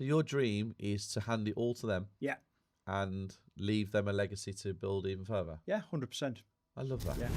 So your dream is to hand it all to them Yeah, and leave them a legacy to build even further. yeah, 100%. I love that. Yeah.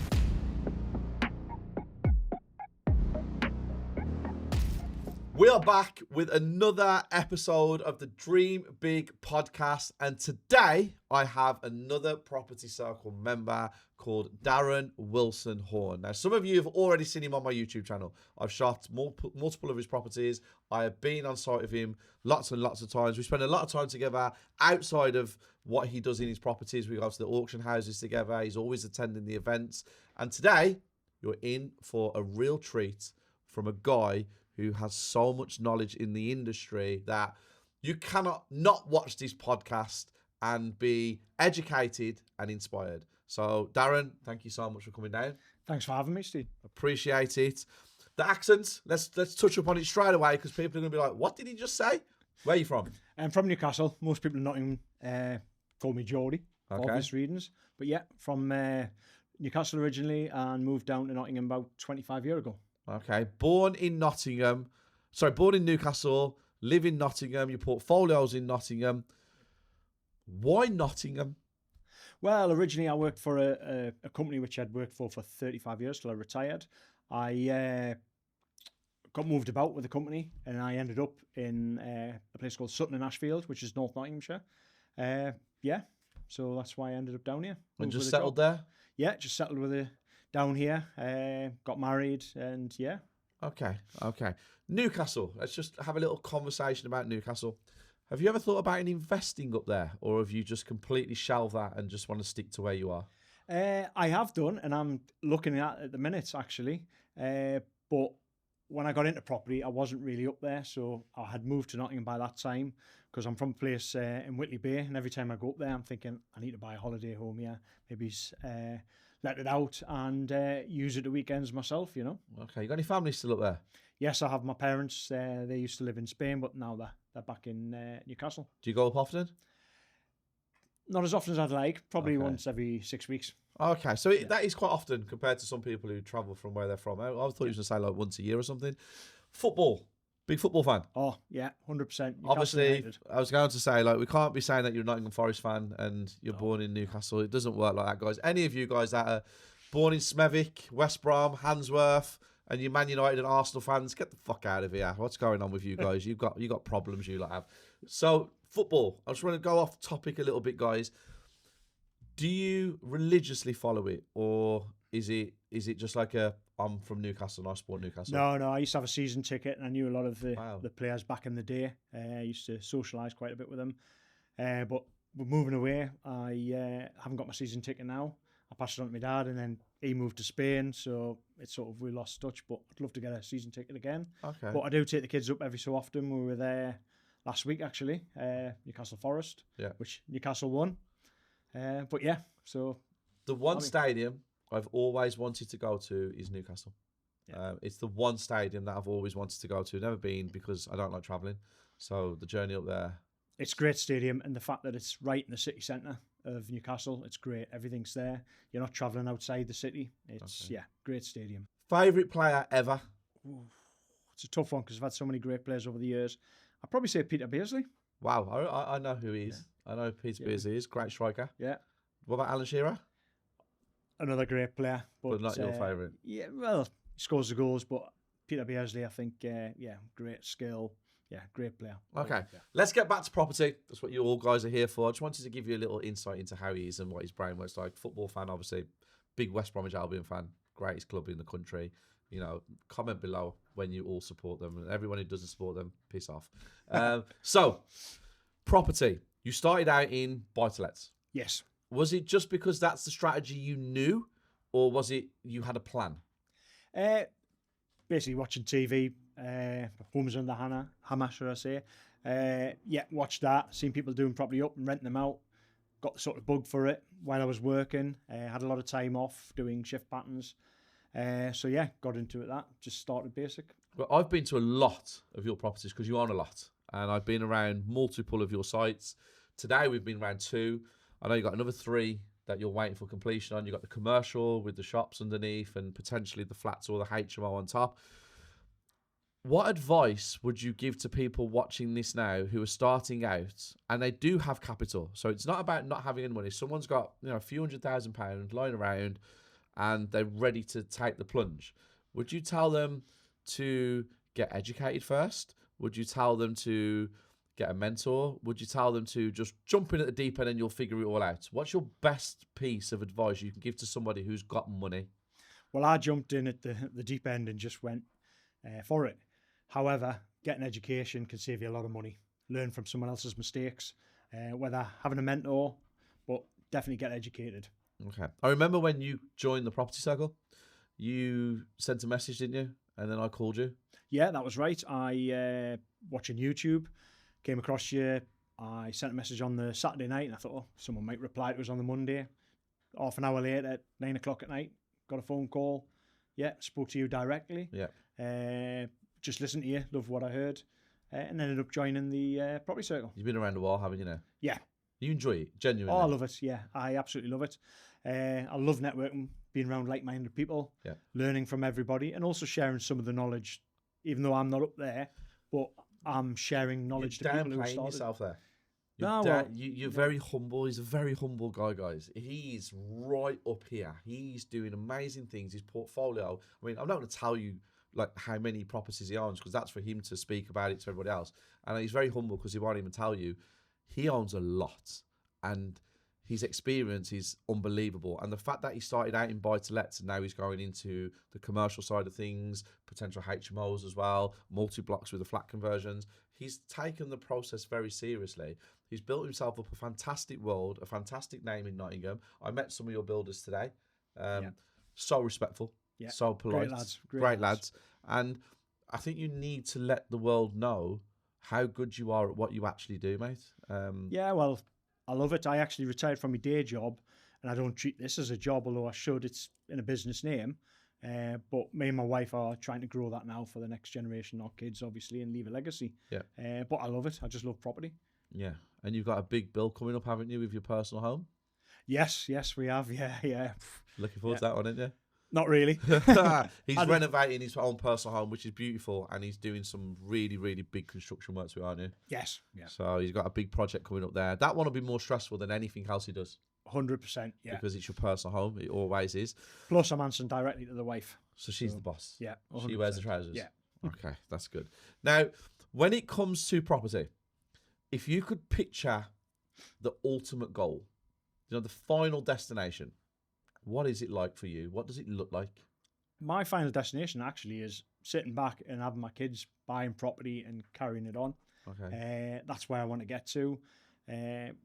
We are back with another episode of the Dream Big podcast. And today I have another Property Circle member called Darren Wilson Horn. Now, some of you have already seen him on my YouTube channel. I've shot multiple of his properties. I have been on site with him lots and lots of times. We spend a lot of time together outside of what he does in his properties. We go to the auction houses together. He's always attending the events. And today you're in for a real treat from a guy who has so much knowledge in the industry that you cannot not watch this podcast and be educated and inspired. So, Darren, thank you so much for coming down. Thanks for having me, Steve. Appreciate it. The accent, let's touch upon it straight away because people are going to be like, what did he just say? Where are you from? I'm from Newcastle. Most people in Nottingham call me Geordie for Okay. obvious reasons. But yeah, from Newcastle originally and moved down to Nottingham about 25 years ago. Okay. Born in Newcastle, live in Nottingham, your portfolio's in Nottingham. Why Nottingham? Well, originally I worked for a company which I'd worked for 35 years till I retired. I got moved about with the company and I ended up in a place called Sutton in Ashfield, which is North Nottinghamshire. Yeah, so that's why I ended up down here. And Moved just with a settled job. there? Yeah, just settled with a down here. Got married and yeah. Okay. Newcastle. Let's just have a little conversation about Newcastle. Have you ever thought about investing up there, or have you just completely shelved that and just want to stick to where you are? I have done, and I'm looking at the minutes actually. But when I got into property, I wasn't really up there, so I had moved to Nottingham by that time because I'm from a place in Whitley Bay, and every time I go up there, I'm thinking I need to buy a holiday home here, maybe let it out and use it the weekends myself. You know. Okay. You got any family still up there? Yes, I have my parents. They used to live in Spain, but now they're back in Newcastle. Do you go up often? Not as often as I'd like. Probably Okay. once every 6 weeks. Okay, so that is quite often compared to some people who travel from where they're from. I thought you were going to say like once a year or something. Football, big football fan. Oh yeah, 100%. Obviously, I was going to say like we can't be saying that you're a Nottingham Forest fan and you're born in Newcastle. It doesn't work like that, guys. Any of you guys that are born in Smethwick, West Brom, Handsworth, and you're Man United and Arsenal fans, get the fuck out of here. What's going on with you guys? You got problems you lot have. So football. I just want to go off topic a little bit, guys. Do you religiously follow it, or is it just like I'm from Newcastle and I support Newcastle? No. I used to have a season ticket, and I knew a lot of Wow. the players back in the day. I used to socialise quite a bit with them. But we're moving away. I haven't got my season ticket now. I passed it on to my dad, and then he moved to Spain, so it's sort of we lost touch. But I'd love to get a season ticket again. Okay. But I do take the kids up every so often. We were there last week actually, Newcastle Forest, Yeah. which Newcastle won. But yeah, so The one stadium I've always wanted to go to is Newcastle. Yeah. It's the one stadium that I've always wanted to go to. Never been because I don't like travelling. So the journey up there. it's a great stadium, and the fact that it's right in the city centre of Newcastle, it's great. Everything's there. You're not travelling outside the city. It's great stadium. Favourite player ever? It's a tough one because I've had so many great players over the years. I'd probably say Peter Beardsley. Wow, I know who he is. I know who Peter Beardsley is. Great striker. Yeah, What about Alan Shearer? another great player, But not your favourite. Yeah, well, he scores the goals, but Peter Beardsley, I think, great skill. Yeah, great player. Okay, Yeah. let's get back to property. That's what you all guys are here for. I just wanted to give you a little insight into how he is and what his brain works like. Football fan, obviously. Big West Bromwich Albion fan. Greatest club in the country. You know, comment below when you all support them. And everyone who doesn't support them, piss off. So, property. You started out in buy-to-lets. Yes. Was it just because that's the strategy you knew? Or was it you had a plan? Basically watching TV, Homes Under Hammer, should I say. Watched that, seen people doing property up and renting them out. Got the sort of bug for it while I was working. Had a lot of time off doing shift patterns. Got into it that. Just started basic. Well, I've been to a lot of your properties because you own a lot. And I've been around multiple of your sites. Today we've been around 2. I know you've got another 3 that you're waiting for completion on. You've got the commercial with the shops underneath and potentially the flats or the HMO on top. what advice would you give to people watching this now who are starting out and they do have capital? So it's not about not having any money. Someone's got, a few £100,000 lying around and they're ready to take the plunge. Would you tell them to get educated first? Would you tell them to get a mentor? Would you tell them to just jump in at the deep end and you'll figure it all out? What's your best piece of advice you can give to somebody who's got money? Well, I jumped in at the deep end and just went for it. However, getting education can save you a lot of money. Learn from someone else's mistakes, whether having a mentor, but definitely get educated. Okay. I remember when you joined the property circle, you sent a message, didn't you? And then I called you. Yeah, that was right. I, watching YouTube, came across you. I sent a message on the Saturday night and I thought, oh, someone might reply to us on the Monday. Half an hour later, at 9 o'clock at night, got a phone call. Yeah, spoke to you directly. Yeah. Just listened to you, loved what I heard, and ended up joining the property circle. You've been around a while, haven't you now? Yeah. You enjoy it, genuinely? Oh, I love it, yeah. I absolutely love it. I love networking, being around like-minded people, learning from everybody, and also sharing some of the knowledge, even though I'm not up there, but I'm sharing knowledge to people who You're started. downplaying yourself there. You're very humble. He's a very humble guy, guys. He's right up here. He's doing amazing things. His portfolio. I mean, I'm not going to tell you like how many properties he owns because that's for him to speak about it to everybody else. And he's very humble because he won't even tell you. He owns a lot, and his experience is unbelievable. And the fact that he started out in buy-to-lets and now he's going into the commercial side of things, potential HMOs as well, multi-blocks with the flat conversions. He's taken the process very seriously. He's built himself up a fantastic world, a fantastic name in Nottingham. I met some of your builders today. So respectful, so polite. Great lads. And I think you need to let the world know how good you are at what you actually do, mate. Yeah, well, I love it. I actually retired from my day job, and I don't treat this as a job, although I should. It's in a business name. But me and my wife are trying to grow that now for the next generation, our kids, obviously, and leave a legacy. Yeah. But I love it. I just love property. Yeah. And you've got a big bill coming up, haven't you, with your personal home? Yes, we have. Yeah. Looking forward to that one, aren't you? Not really. He's renovating his own personal home, which is beautiful, and he's doing some really, really big construction works with, aren't you? Yes. Yeah. So he's got a big project coming up there. That one will be more stressful than anything else he does. 100%, yeah. Because it's your personal home. It always is. Plus, I'm answering directly to the wife. So she's the boss. Yeah. 100%. She wears the trousers. Yeah. Okay, that's good. Now, when it comes to property, if you could picture the ultimate goal, the final destination, what is it like for you? What does it look like? My final destination actually is sitting back and having my kids buying property and carrying it on. Okay. That's where I want to get to.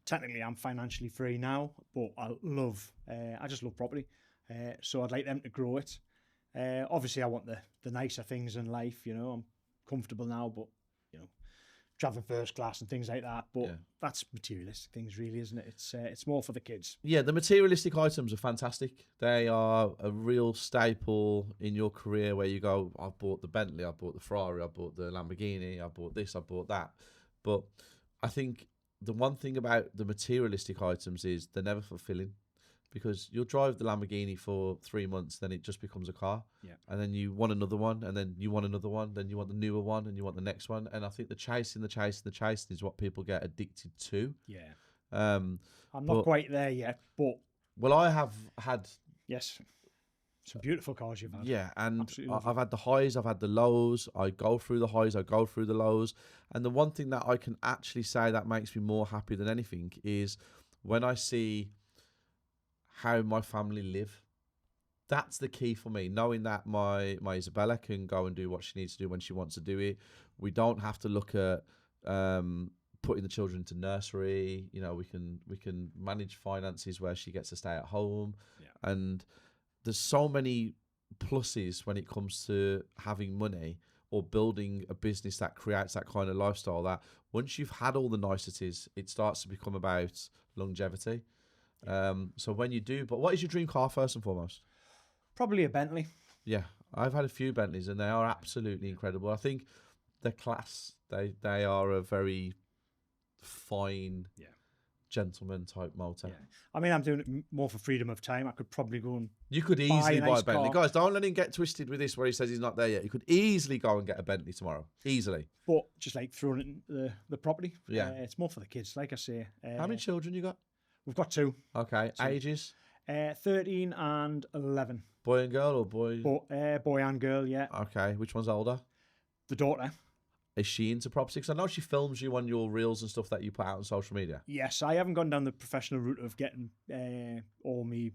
Technically, I'm financially free now, but I just love property. So I'd like them to grow it. Obviously, I want the nicer things in life. I'm comfortable now, but traveling first class and things like that. But that's materialistic things, really, isn't it? It's more for the kids. Yeah, the materialistic items are fantastic. They are a real staple in your career where you go, I've bought the Bentley, I've bought the Ferrari, I've bought the Lamborghini, I bought this, I bought that. But I think the one thing about the materialistic items is they're never fulfilling. Because you'll drive the Lamborghini for 3 months, then it just becomes a car. Yeah. And then you want another one, and then you want another one, then you want the newer one, and you want the next one. And I think the chasing is what people get addicted to. Yeah. I'm not quite there yet, but... Well, I have had... Yes. Some beautiful cars you've had. Yeah, and I've had the highs, I've had the lows. I go through the highs, I go through the lows. And the one thing that I can actually say that makes me more happy than anything is when I see how my family live. That's the key for me, knowing that my Isabella can go and do what she needs to do when she wants to do it. We don't have to look at putting the children into nursery. We can manage finances where she gets to stay at home. Yeah. And there's so many pluses when it comes to having money or building a business that creates that kind of lifestyle, that once you've had all the niceties, it starts to become about longevity. So when you do, but what is your dream car first and foremost? Probably a Bentley. Yeah, I've had a few Bentleys and they are absolutely incredible. I think the class, they are a very fine gentleman type motor. Yeah. I mean, I'm doing it more for freedom of time. I could probably go and You could easily a buy nice a Bentley. car. Guys, don't let him get twisted with this where he says he's not there yet. You could easily go and get a Bentley tomorrow. Easily. but just like throwing it in the property. Yeah. It's more for the kids, like I say. How many children you got? We've got two, Okay. Ages? 13 and 11. Boy and girl or boy? Boy and girl, yeah. Okay. Which one's older? The daughter. Is she into property? Because I know she films you on your reels and stuff that you put out on social media. Yes, I haven't gone down the professional route of getting all me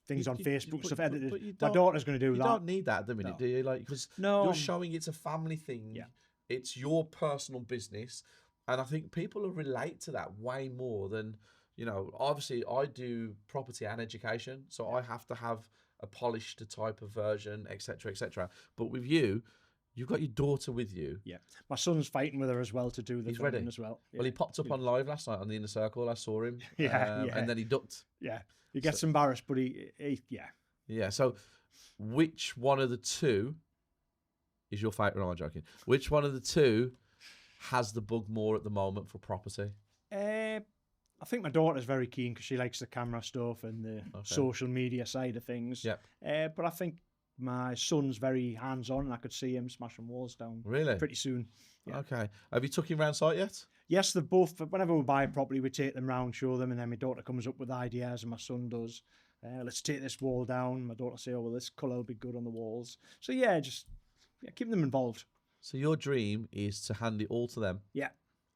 things on Facebook, stuff edited. My daughter's going to do You that. don't need that at the minute, No. do you? Like, because No. you're showing it's a family thing. Yeah. It's your personal business. And I think people will relate to that way more than, you know, obviously I do property and education. So I have to have a polished type of version, etc., etc. But with you, you've got your daughter with you. Yeah. My son's fighting with her as well to do the He's filming ready as well. Well, he popped up on live last night on the Inner Circle. I saw him. Yeah. And then he ducked. Yeah. He gets embarrassed, but he yeah. Yeah. So which one of the two is your favourite? No, I'm joking. Which one of the two has the bug more at the moment for property? I think my daughter's very keen because she likes the camera stuff and the social media side of things. Yep. But I think my son's very hands-on, and I could see him smashing walls down Really? pretty soon. Yeah. Okay. Have you took him round site yet? Yes, they're both. Whenever we buy a property, we take them round, show them, and then my daughter comes up with ideas, and my son does. Let's take this wall down. My daughter say, "Oh well, this colour will be good on the walls." So yeah, just keep them involved. So your dream is to hand it all to them. Yeah.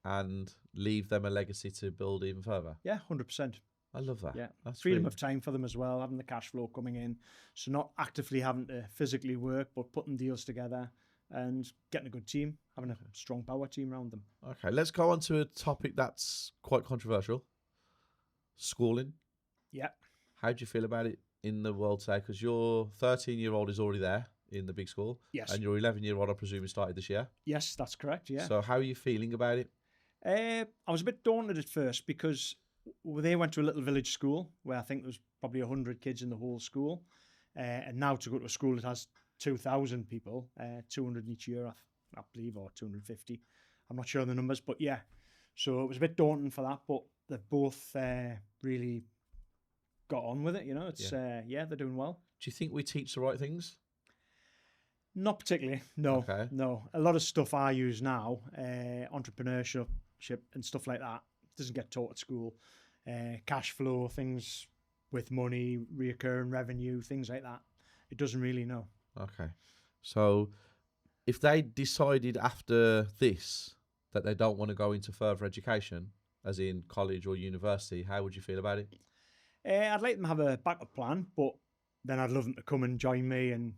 And leave them a legacy to build even further. Yeah, 100%. I love that. Yeah, That's freedom really... of time for them as well, having the cash flow coming in, so not actively having to physically work, but putting deals together and getting a good team, having a strong power team around them. Okay, let's go on to a topic that's quite controversial. Schooling. Yeah. How do you feel about it in the world today? Because your 13-year-old is already there in the big school. Yes. And your 11-year-old, I presume, started this year. Yes, that's correct. Yeah. So how are you feeling about it? I was a bit daunted at first because they went to a little village school where I think there was probably 100 kids in the whole school. And now to go to a school that has 2,000 people, 200 each year, I believe, or 250. I'm not sure on the numbers, but yeah. So it was a bit daunting for that, but they've both really got on with it, you know. It's they're doing well. Do you think we teach the right things? Not particularly, no. Okay. No. A lot of stuff I use now, entrepreneurship and stuff like that, doesn't get taught at school. Cash flow, things with money, reoccurring revenue, things like that. It doesn't really know. Okay. So if they decided after this that they don't want to go into further education, as in college or university, how would you feel about it? I'd like them to have a backup plan, but then I'd love them to come and join me and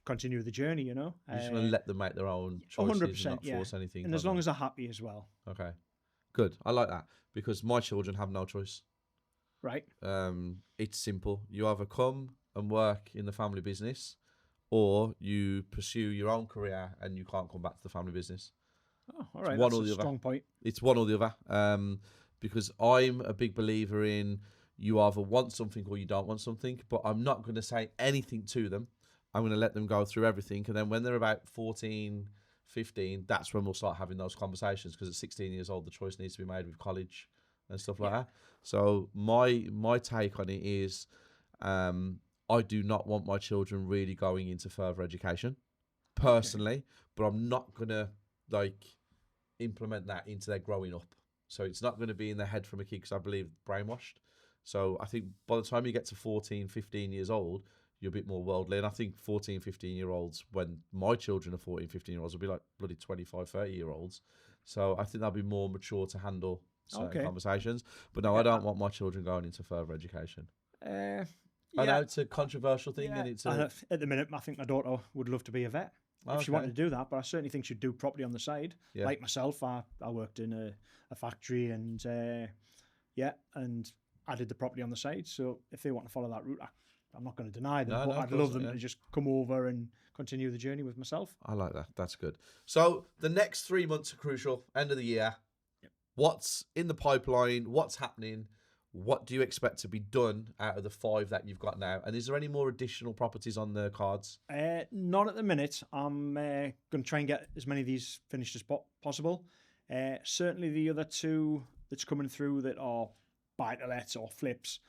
continue the journey, you know. You're just going to let them make their own choices 100%, and not force anything. And as long as they're happy as well. Okay. Good. I like that because my children have no choice. Right. It's simple. You either come and work in the family business or you pursue your own career and you can't come back to the family business. Oh, all right. One That's or the a other. strong point. It's one or the other. Because I'm a big believer in you either want something or you don't want something, but I'm not going to say anything to them. I'm going to let them go through everything. And then when they're about 14, 15, that's when we'll start having those conversations because at 16 years old, the choice needs to be made with college and stuff like that. So my take on it is I do not want my children really going into further education personally, but I'm not going to implement that into their growing up. So it's not going to be in their head from a kid because I believe brainwashed. So I think by the time you get to 14, 15 years old, you're a bit more worldly. And I think 14, 15-year-olds, when my children are 14, 15-year-olds, will be like bloody 25, 30-year-olds. So I think they'll be more mature to handle certain conversations. But no, I don't want my children going into further education. I know it's a controversial thing. And it's at the minute, I think my daughter would love to be a vet. If she wanted to do that, but I certainly think she'd do property on the side. Yeah. Like myself, I worked in a factory and and I did the property on the side. So if they want to follow that route, I'm not going to deny them, but I'd love them to just come over and continue the journey with myself. I like that. That's good. So the next 3 months are crucial. End of the year. Yep. What's in the pipeline? What's happening? What do you expect to be done out of the 5 that you've got now? And is there any more additional properties on the cards? Not at the minute. I'm going to try and get as many of these finished as possible. Certainly the other 2 that's coming through that are buy-to-lets or flips,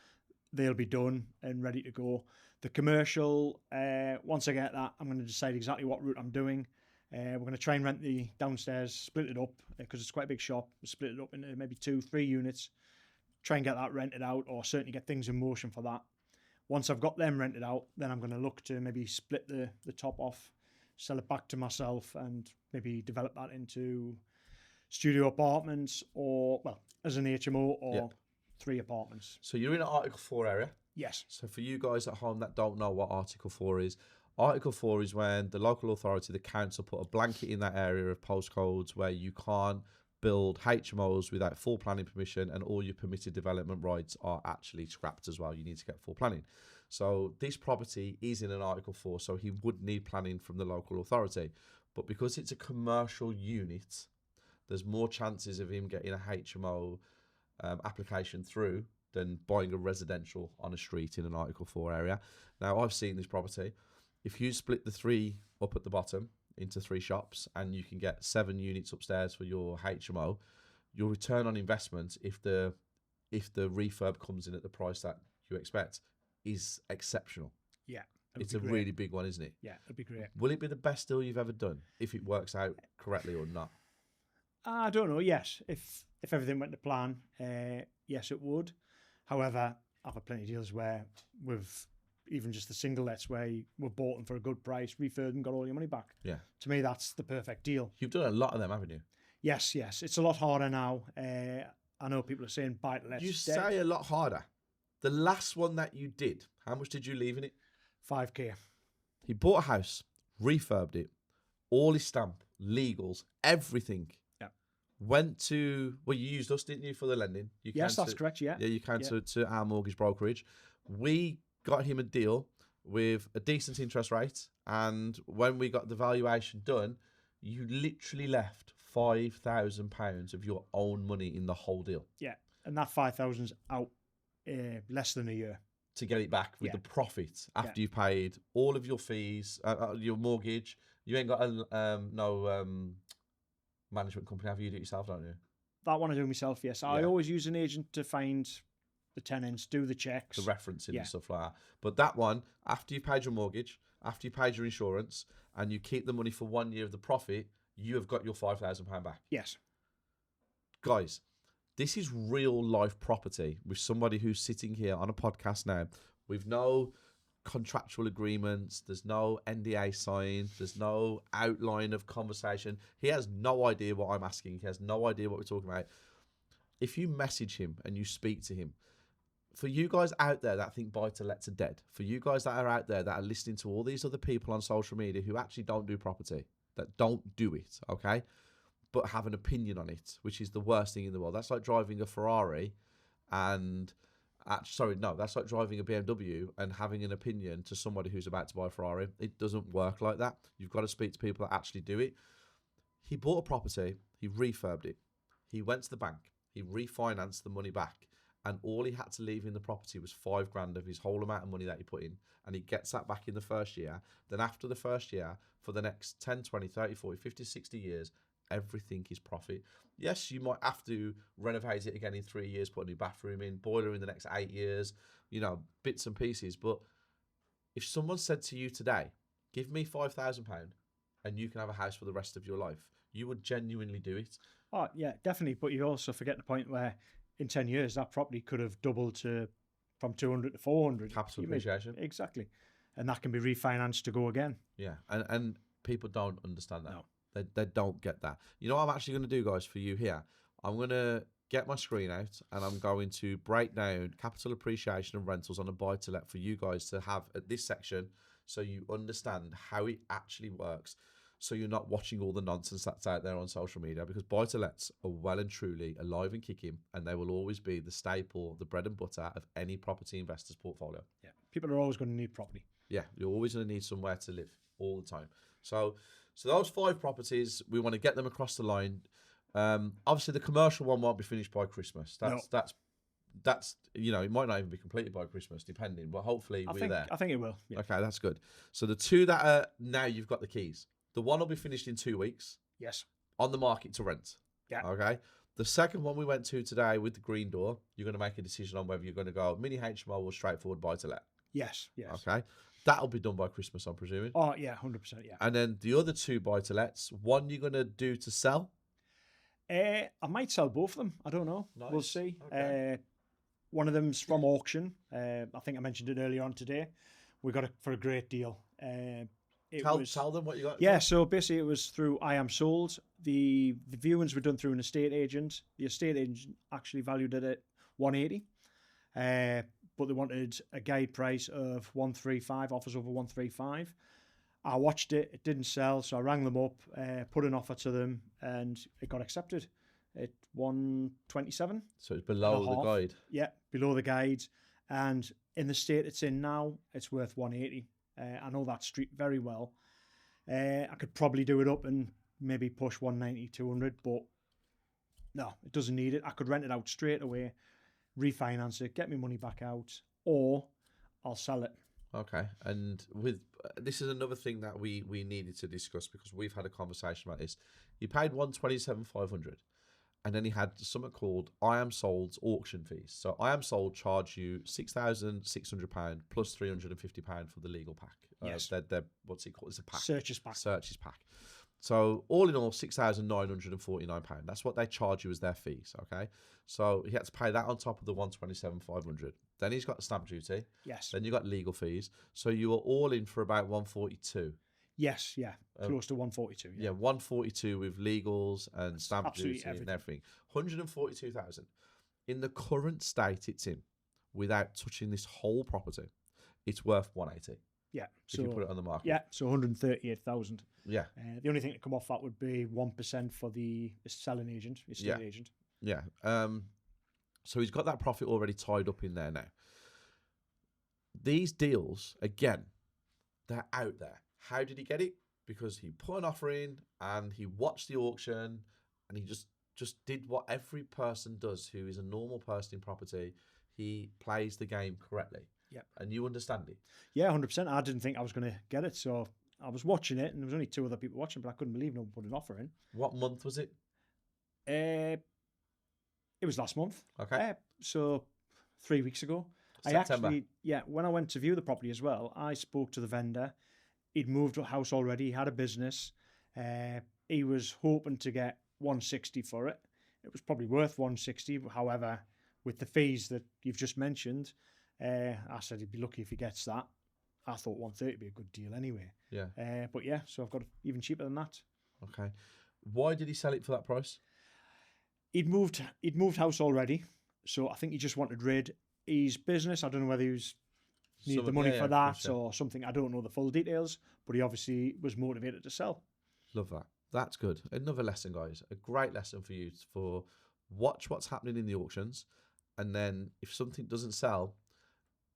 they'll be done and ready to go. The commercial, once I get that, I'm going to decide exactly what route I'm doing. We're going to try and rent the downstairs, split it up, because it's quite a big shop. We'll split it up into maybe 2-3 units, try and get that rented out, or certainly get things in motion for that. Once I've got them rented out, then I'm going to look to maybe split the top off, sell it back to myself, and maybe develop that into studio apartments, or, well, as an HMO, or 3 apartments. So you're in an Article 4 area? Yes. So for you guys at home that don't know what Article 4 is, Article 4 is when the local authority, the council, put a blanket in that area of postcodes where you can't build HMOs without full planning permission, and all your permitted development rights are actually scrapped as well. You need to get full planning. So this property is in an Article 4, so he would need planning from the local authority. But because it's a commercial unit, there's more chances of him getting a HMO application through than buying a residential on a street in an Article 4 area. Now, I've seen this property. If you split the 3 up at the bottom into 3 shops, and you can get 7 units upstairs for your HMO, your return on investment, if the refurb comes in at the price that you expect, is exceptional. Yeah. It's a really big one, isn't it? Yeah, it'd be great. Will it be the best deal you've ever done if it works out correctly or not? I don't know. Yes, if everything went to plan, yes, it would. However, I've had plenty of deals where we've, even just the single lets, where we've bought them for a good price, refurbed and got all your money back. Yeah. To me, that's the perfect deal. You've done a lot of them, haven't you? Yes. It's a lot harder now. I know people are saying buy to let. You say a lot harder. The last one that you did, how much did you leave in it? 5K. He bought a house, refurbed it, all his stamp, legals, everything. Yeah. Went to, well, you used us, didn't you, for the lending? Yes, that's correct, yeah. Yeah, you came to our mortgage brokerage. We got him a deal with a decent interest rate, and when we got the valuation done, you literally left £5,000 of your own money in the whole deal. Yeah, and that 5,000's out less than a year. To get it back with the profit after you've paid all of your fees, your mortgage. You ain't got no management company, have you? You do it yourself, don't you? That one I do myself, yes. I always use an agent to find the tenants, do the checks. The referencing and stuff like that. But that one, after you've paid your mortgage, after you paid your insurance, and you keep the money for 1 year of the profit, you have got your £5,000 back. Yes. Guys, this is real life property with somebody who's sitting here on a podcast now with no contractual agreements. There's no NDA signed. There's no outline of conversation. He has no idea what I'm asking. He has no idea what we're talking about. If you message him and you speak to him, for you guys out there that think buy-to-lets are dead, for you guys that are out there that are listening to all these other people on social media who actually don't do property, that don't do it, okay, but have an opinion on it, which is the worst thing in the world. That's like driving a Ferrari and... that's like driving a BMW and having an opinion to somebody who's about to buy a Ferrari. It doesn't work like that. You've got to speak to people that actually do it. He bought a property, he refurbed it, he went to the bank, he refinanced the money back, and all he had to leave in the property was £5,000 of his whole amount of money that he put in, and he gets that back in the first year. Then after the first year, for the next 10, 20, 30, 40, 50, 60 years, everything is profit. Yes, you might have to renovate it again in 3 years, put a new bathroom in, boiler in the next 8 years, bits and pieces. But if someone said to you today, give me £5,000 and you can have a house for the rest of your life, you would genuinely do it. Oh, yeah, definitely. But you also forget the point where in 10 years, that property could have doubled from 200 to 400. Capital appreciation. Exactly. And that can be refinanced to go again. Yeah. And people don't understand that. No. They don't get that. You know what I'm actually going to do, guys, for you here? I'm going to get my screen out and I'm going to break down capital appreciation and rentals on a buy-to-let for you guys to have at this section so you understand how it actually works, so you're not watching all the nonsense that's out there on social media, because buy-to-lets are well and truly alive and kicking, and they will always be the staple, the bread and butter of any property investor's portfolio. Yeah, people are always going to need property. Yeah, you're always going to need somewhere to live all the time. So those 5 properties, we want to get them across the line. Obviously, the commercial one won't be finished by Christmas. That's it might not even be completed by Christmas, depending. But hopefully we're there. I think it will. Yeah. Okay, that's good. So the 2 that are now you've got the keys. The one will be finished in 2 weeks. Yes. On the market to rent. Yeah. Okay. The second one we went to today with the green door, you're going to make a decision on whether you're going to go mini HMO or straightforward buy to let. Yes. Okay. That'll be done by Christmas, I'm presuming. Oh, yeah, 100%, yeah. And then the other 2 buy to lets, one you're going to do to sell. I might sell both of them. I don't know. Nice. We'll see. Okay. One of them's from auction. I think I mentioned it earlier on today. We got it for a great deal. Tell them what you got. Yeah, so basically it was through I Am Sold. The viewings were done through an estate agent. The estate agent actually valued it at 180, but they wanted a guide price of 135, offers over 135. I watched it, it didn't sell, so I rang them up, put an offer to them, and it got accepted at 127. So it's below the guide. Yeah, below the guide. And in the state it's in now, it's worth 180. I know that street very well. I could probably do it up and maybe push 190, 200, but no, it doesn't need it. I could rent it out straight away, refinance it, get my money back out, or I'll sell it. Okay, and with this is another thing that we needed to discuss because we've had a conversation about this. You paid 127,500, and then he had something called I Am Sold's auction fees. So I Am Sold charge you £6,600 plus £350 for the legal pack. Yes. They're what's it called? It's a pack. Searches pack. Searches pack. So all in all, £6,949. That's what they charge you as their fees. Okay, so he had to pay that on top of the 127,500. Then he's got the stamp duty. Yes. Then you got legal fees. So you were all in for about 142. Yes, yeah, close to 142. Yeah, 142 with legals and stamp duty and everything. 142,000. In the current state it's in, without touching this whole property, it's worth 180. Yeah, if you put it on the market. Yeah, so 138,000. Yeah. The only thing to come off that would be 1% for the selling agent, estate agent. Yeah. So he's got that profit already tied up in there now. These deals, again, they're out there. How did he get it? Because he put an offer in and he watched the auction and he just did what every person does who is a normal person in property. He plays the game correctly. Yep. And you understand it. Yeah, 100%. I didn't think I was going to get it, so I was watching it, and there was only 2 other people watching, but I couldn't believe no one put an offer in. What month was it? It was last month. Okay. So 3 weeks ago. September. When I went to view the property as well, I spoke to the vendor. He'd moved a house already. He had a business. He was hoping to get 160 for it. It was probably worth 160. However, with the fees that you've just mentioned, I said he'd be lucky if he gets that. I thought 130 would be a good deal anyway. Yeah. But yeah, so I've got it even cheaper than that. Okay. Why did he sell it for that price? He'd moved house already, so I think he just wanted rid. His business, I don't know whether he was needed the money for that or something. I don't know the full details, but he obviously was motivated to sell. Love that. That's good. Another lesson, guys. A great lesson for you for watch what's happening in the auctions, and then if something doesn't sell,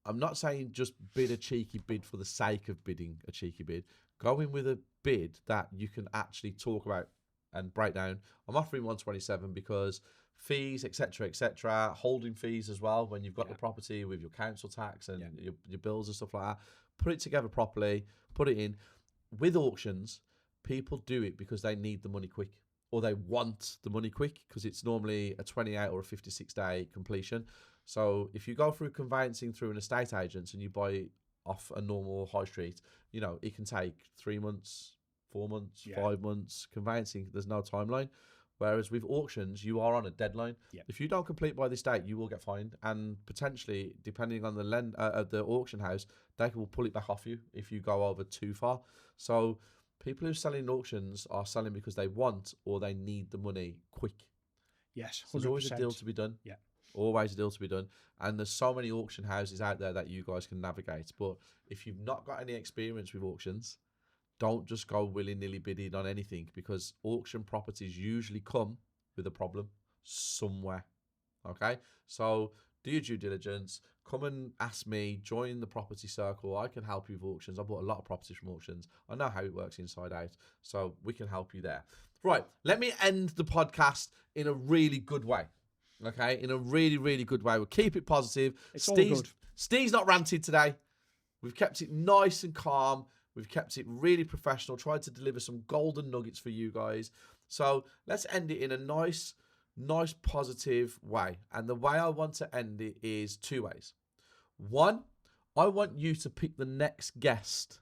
I'm not saying just bid a cheeky bid for the sake of bidding a cheeky bid. Go in with a bid that you can actually talk about and break down. I'm offering 127 because fees, etc., holding fees as well when you've got the property with your council tax and your bills and stuff like that. Put it together properly, put it in. With auctions, people do it because they need the money quick or they want the money quick because it's normally a 28 or a 56-day completion. So if you go through conveyancing through an estate agent and you buy off a normal high street, you know, it can take 3 months, 4 months, 5 months. Conveyancing, there's no timeline. Whereas with auctions, you are on a deadline. Yep. If you don't complete by this date, you will get fined. And potentially, depending on the auction house, they will pull it back off you if you go over too far. So people who are selling auctions are selling because they want or they need the money quick. Yes, 100%. There's always a deal to be done. Yeah. Always a deal to be done. And there's so many auction houses out there that you guys can navigate. But if you've not got any experience with auctions, don't just go willy-nilly bidding on anything because auction properties usually come with a problem somewhere. Okay? So do your due diligence. Come and ask me. Join the property circle. I can help you with auctions. I bought a lot of properties from auctions. I know how it works inside out. So we can help you there. Right. Let me end the podcast in a really good way. Okay, in a really, really good way. We'll keep it positive. It's all good. Steve's not ranted today. We've kept it nice and calm. We've kept it really professional. Tried to deliver some golden nuggets for you guys. So let's end it in a nice, nice positive way. And the way I want to end it is two ways. One, I want you to pick the next guest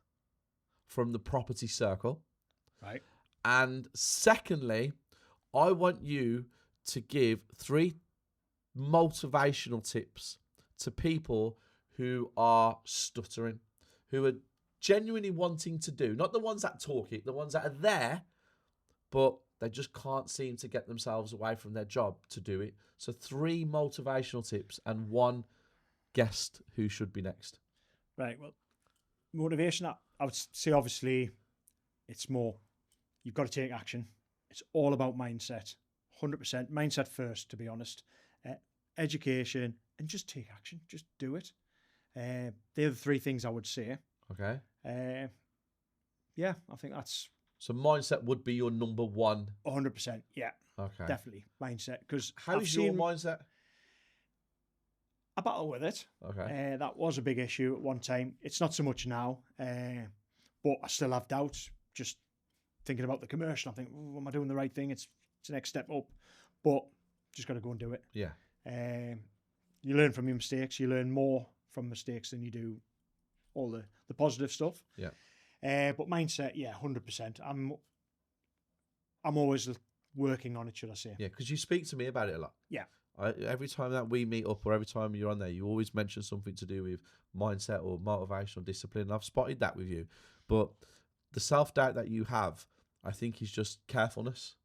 from the property circle. Right. And secondly, I want you to give 3 motivational tips to people who are stuttering, who are genuinely wanting to do, not the ones that talk it, the ones that are there, but they just can't seem to get themselves away from their job to do it. So 3 motivational tips and 1 guest who should be next. Right. Well, motivation, I would say obviously it's more, you've got to take action. It's all about mindset, 100%. Mindset first, to be honest. Education and just take action. Just do it. They're the 3 things I would say. Okay. Yeah, I think that's... So mindset would be your number 1. 100%. Yeah. Okay. Definitely. Mindset. Because how is your mindset? I battle with it. Okay. That was a big issue at one time. It's not so much now, but I still have doubts. Just thinking about the commercial, I think, am I doing the right thing? It's the next step up, but just got to go and do it. Yeah. You learn from your mistakes. You learn more from mistakes than you do all the positive stuff. Yeah. But mindset, yeah, 100%. I'm always working on it, should I say? Yeah, because you speak to me about it a lot. Yeah. Every time that we meet up or every time you're on there, you always mention something to do with mindset or motivational discipline. I've spotted that with you. But the self-doubt that you have, I think is just carefulness.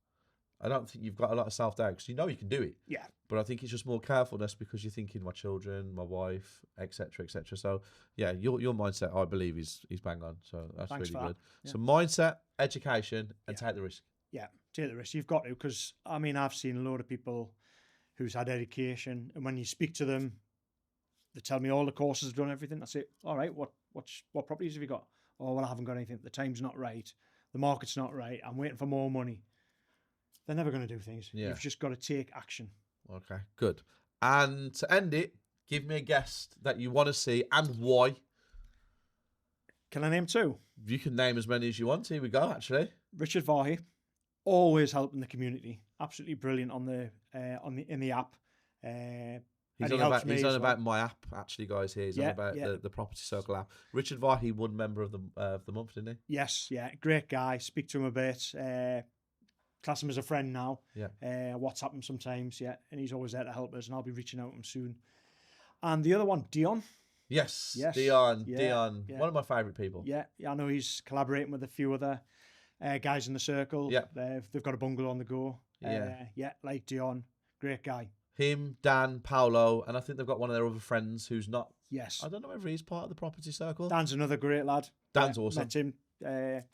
I don't think you've got a lot of self-doubt because you know you can do it. Yeah. But I think it's just more carefulness because you're thinking my children, my wife, etc., etc. So yeah, your mindset, I believe, is bang on. So that's Thanks really for good. that. Yeah. So mindset, education, and take the risk. Yeah, take the risk. You've got to, because I mean, I've seen a load of people who's had education, and when you speak to them, they tell me all the courses have done everything. I say, all right, what properties have you got? Oh, well, I haven't got anything. The time's not right. The market's not right. I'm waiting for more money. They're never going to do things. Yeah. You've just got to take action. Okay, good. And to end it, give me a guest that you want to see and why. Can I name 2? You can name as many as you want. Here we go, actually. Richard Varhey, always helping the community. Absolutely brilliant on the in the app. He's on about my app, actually, guys. Here he's on about the Property Circle app. Richard Varhey won Member of the Month, didn't he? Yes, yeah, great guy. Speak to him a bit. Class him as a friend now. Yeah. WhatsApp him sometimes. Yeah, and he's always there to help us. And I'll be reaching out to him soon. And the other one, Dion. Yes. Dion. Dion. Yeah. One of my favourite people. Yeah, I know he's collaborating with a few other guys in the circle. Yeah. They've got a bungalow on the go. Yeah. Like Dion. Great guy. Him, Dan, Paolo, and I think they've got one of their other friends who's not. Yes. I don't know whether he's part of the Property Circle. Dan's another great lad. Dan's awesome. Met him. They're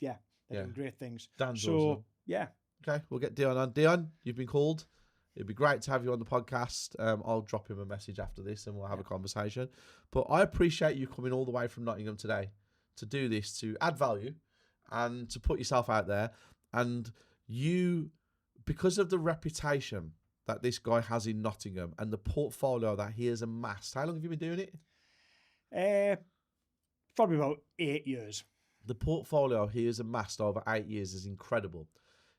doing great things. Dan's awesome. Yeah. Okay, we'll get Dion on. Dion, you've been called. It'd be great to have you on the podcast. I'll drop him a message after this and we'll have a conversation. But I appreciate you coming all the way from Nottingham today to do this, to add value and to put yourself out there. And you, because of the reputation that this guy has in Nottingham and the portfolio that he has amassed, how long have you been doing it? Probably about 8 years. The portfolio he has amassed over 8 years is incredible.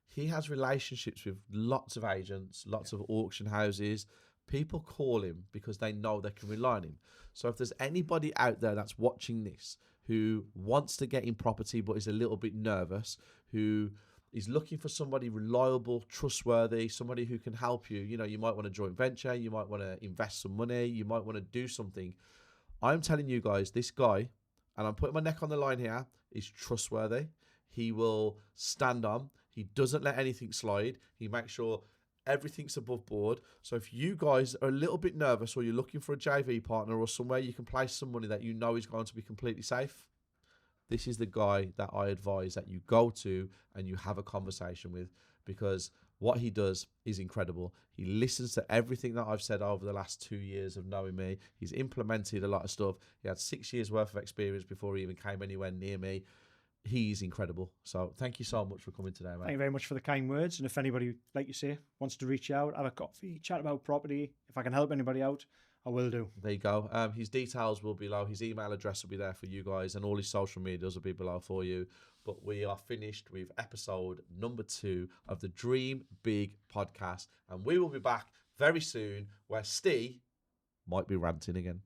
He has relationships with lots of agents, lots of auction houses. People call him because they know they can rely on him. So if there's anybody out there that's watching this who wants to get in property but is a little bit nervous, who is looking for somebody reliable, trustworthy, somebody who can help you, you know, you might want a joint venture, you might want to invest some money, you might want to do something. I'm telling you guys, this guy, and I'm putting my neck on the line here, is trustworthy. He will stand on. He doesn't let anything slide. He makes sure everything's above board. So if you guys are a little bit nervous or you're looking for a JV partner or somewhere you can place some money that you know is going to be completely safe, this is the guy that I advise that you go to and you have a conversation with, because what he does is incredible. He listens to everything that I've said over the last 2 years of knowing me. He's implemented a lot of stuff. He had 6 years worth of experience before he even came anywhere near me. He's incredible. So thank you so much for coming today, mate. Thank you very much for the kind words. And if anybody, like you say, wants to reach out, have a coffee, chat about property, if I can help anybody out, I will do. There you go. His details will be below. His email address will be there for you guys, and all his social medias will be below for you. But we are finished with episode number 2 of the Dream Big podcast, and we will be back very soon where Steve might be ranting again.